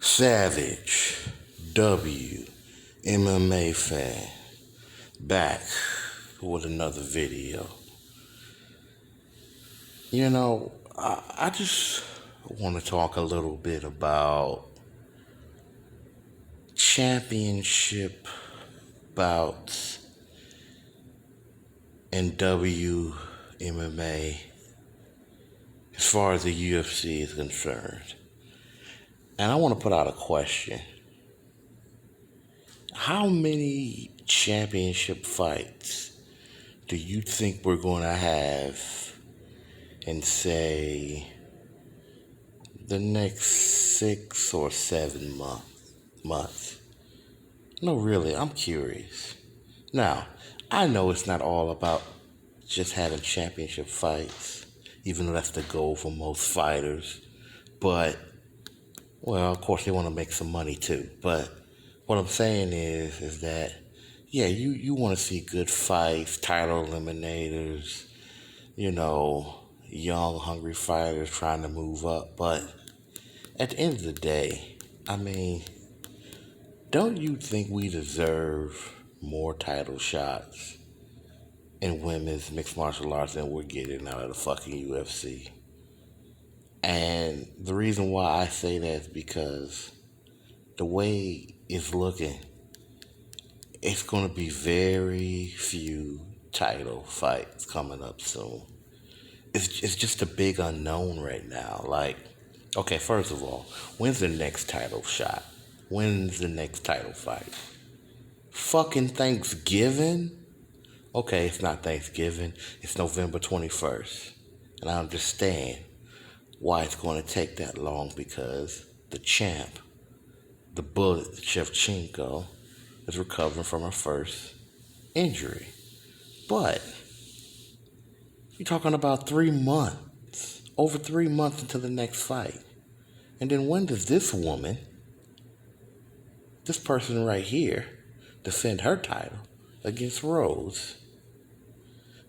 Savage, WMMA fan, back with another video. I just want to talk a little bit about championship bouts in WMMA as far as the UFC is concerned. And I want to put out a question. How many championship fights do you think we're going to have in, say, the next 6 or 7 months? No, really, I'm curious. Now, I know it's not all about just having championship fights, even though that's the goal for most fighters. But, well, of course, they want to make some money too. But what I'm saying is that, yeah, you want to see good fights, title eliminators, young, hungry fighters trying to move up. But at the end of the day, don't you think we deserve more title shots in women's mixed martial arts than we're getting out of the fucking UFC? And the reason why I say that is because the way it's looking, it's going to be very few title fights coming up soon. It's just a big unknown right now. Like, okay, first of all, when's the next title shot? When's the next title fight? Fucking Thanksgiving? Okay, it's not Thanksgiving. It's November 21st. And I understand why it's going to take that long, because the champ, the Bullet Shevchenko, is recovering from her first injury. But you're talking about 3 months, over 3 months until the next fight. And then when does this woman, this person right here, defend her title against Rose?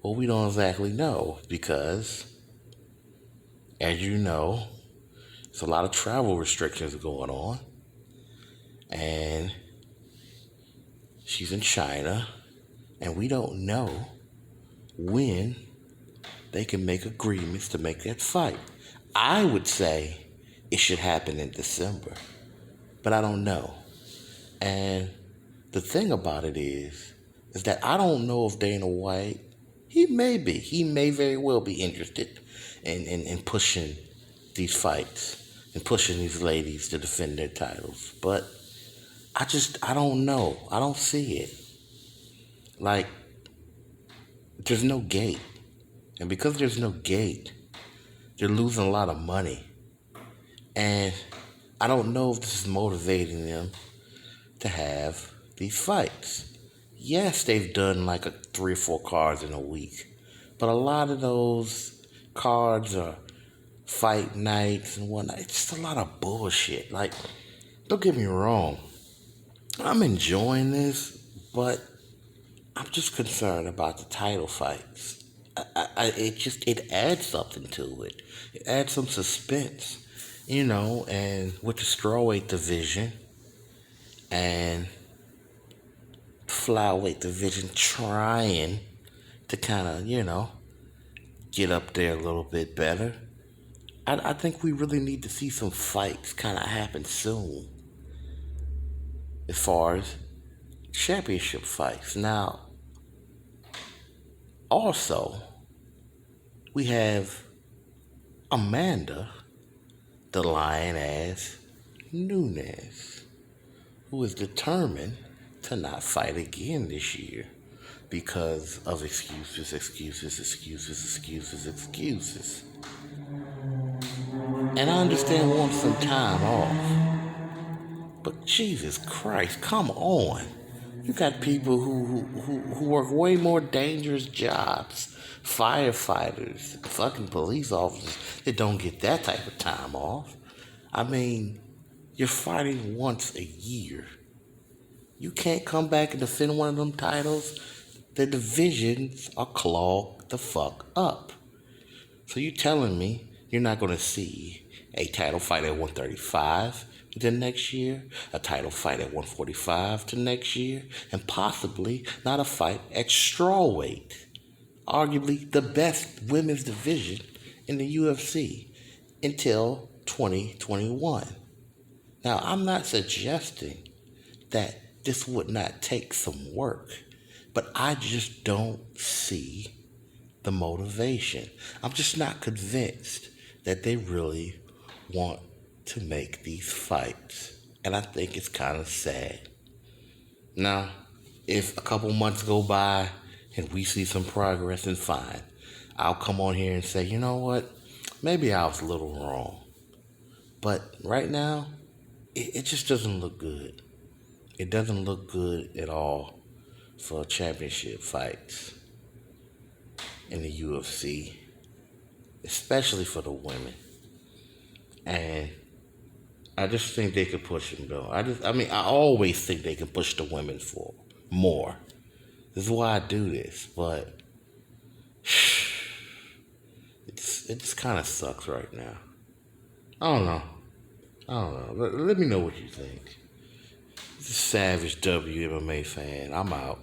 Well, we don't exactly know, because, as you know, there's a lot of travel restrictions going on. And she's in China, and we don't know when they can make agreements to make that fight. I would say it should happen in December, but I don't know. And the thing about it is that I don't know if Dana White, he may very well be interested in pushing these fights and pushing these ladies to defend their titles. But I don't know. I don't see it. Like, there's no gate. And because there's no gate, they're losing a lot of money. And I don't know if this is motivating them to have these fights. Yes, they've done like 3 or 4 cards in a week. But a lot of those cards are fight nights and whatnot. It's just a lot of bullshit. Like, don't get me wrong. I'm enjoying this, but I'm just concerned about the title fights. It adds something to it. It adds some suspense, and with the strawweight division and flyweight division trying to kind of, get up there a little bit better. I think we really need to see some fights kind of happen soon as far as championship fights. Now, also, we have Amanda, the Lion-ass Nunes, who is determined to not fight again this year because of excuses. And I understand wanting some time off, but Jesus Christ, come on. You got people who work way more dangerous jobs, firefighters, fucking police officers, that don't get that type of time off. You're fighting once a year. You can't come back and defend one of them titles. The divisions are clogged the fuck up. So you telling me you're not going to see a title fight at 135 the next year, a title fight at 145 the next year, and possibly not a fight at strawweight, arguably the best women's division in the UFC, until 2021. Now, I'm not suggesting that this would not take some work, but I just don't see the motivation. I'm just not convinced that they really want to make these fights. And I think it's kind of sad. Now, if a couple months go by and we see some progress, then fine. I'll come on here and say, you know what? Maybe I was a little wrong. But right now, it just doesn't look good. It doesn't look good at all for championship fights in the UFC, especially for the women. And I just think they could push them though. I always think they can push the women for more. This is why I do this, but it just kind of sucks right now. I don't know. Let me know what you think. This is Savage WMMA fan. I'm out.